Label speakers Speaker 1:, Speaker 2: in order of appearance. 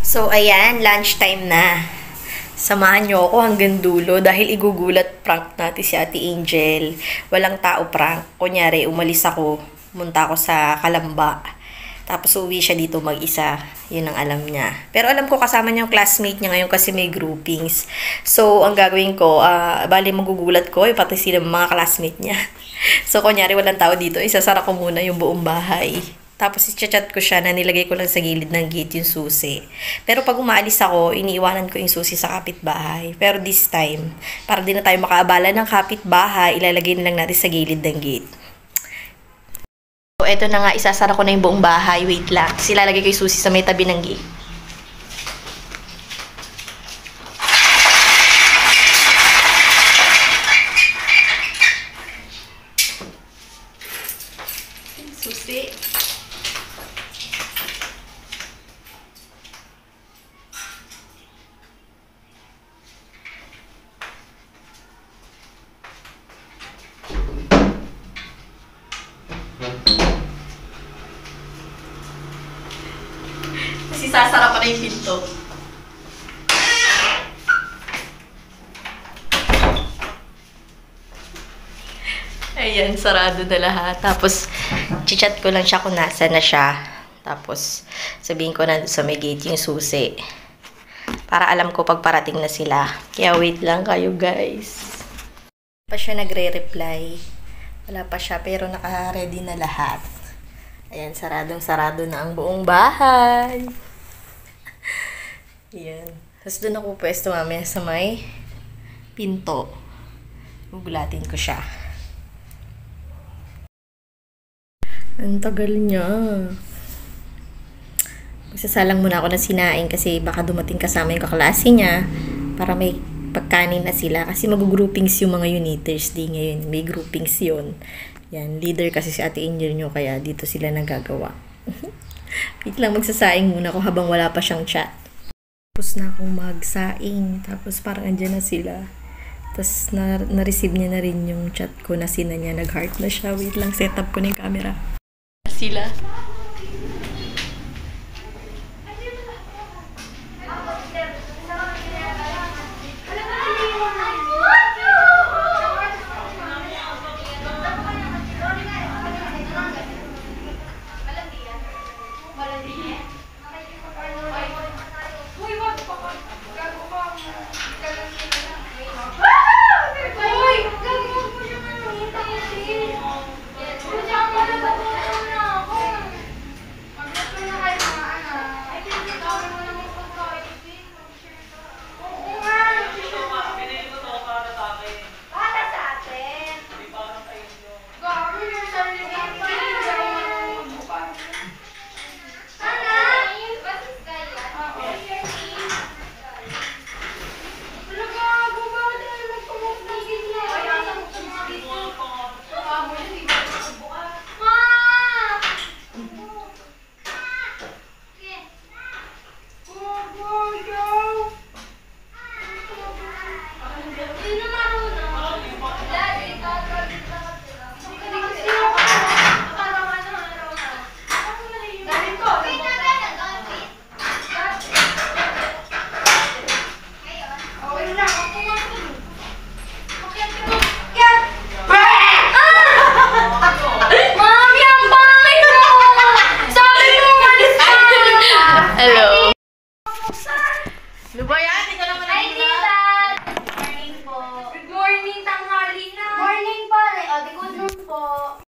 Speaker 1: So, ayan, lunchtime na. Samahan niyo ako hanggang dulo dahil igugulat prank natin si Ate Angel. Walang tao prank. Kunyari, umalis ako, munta ako sa Kalamba. Tapos uwi siya dito mag-isa. Yun ang alam niya. Pero alam ko kasama niya yung classmate niya ngayon kasi may groupings. So, ang gagawin ko, bali magugulat ko, pati sila mga classmate niya. So, kunyari walang tao dito, isasara ko muna yung buong bahay. Tapos, i-chat ko siya na nilagay ko lang sa gilid ng gate yung susi. Pero pag umaalis ako, iniiwanan ko yung susi sa kapitbahay. Pero this time, para di na tayo makaabala ng kapitbahay, ilalagay na lang natin sa gilid ng gate. So, eto na nga, isasara ko na yung buong bahay. Wait lang. Kasi ilalagay ko yung susi sa may tabi ng gate. Susi. Kasi sasara pa na yung pinto. Ayan, sarado na lahat. Tapos, chichat ko lang siya kung nasa na siya. Tapos, sabihin ko na sa may gate yung susi. Para alam ko pag parating na sila. Kaya wait lang kayo, guys. Pa siya nagre-reply. Wala pa siya, pero naka-ready na lahat. Ayan, saradong-sarado na ang buong bahay. Ayan. Tapos doon ako pwesto mamaya sa may pinto. Gugulatin ko siya. Ang tagal niya. Magsasalang muna ako ng sinaing kasi baka dumating kasama yung kaklase niya para may pagkanin na sila. Kasi mag-groupings yung mga uniters day ngayon. May groupings yun. Yan, leader kasi si Ate Angel nyo kaya dito sila nagagawa. Wait lang, magsasaing muna ako habang wala pa siyang chat. Tapos na akong magsaing. Tapos parang andyan na sila. Tapos na-receive niya na rin yung chat ko na sina niya. Nag-heart na siya. Wait lang, set up ko na yung camera. Sila.
Speaker 2: Lubayan, hindi ko naman naging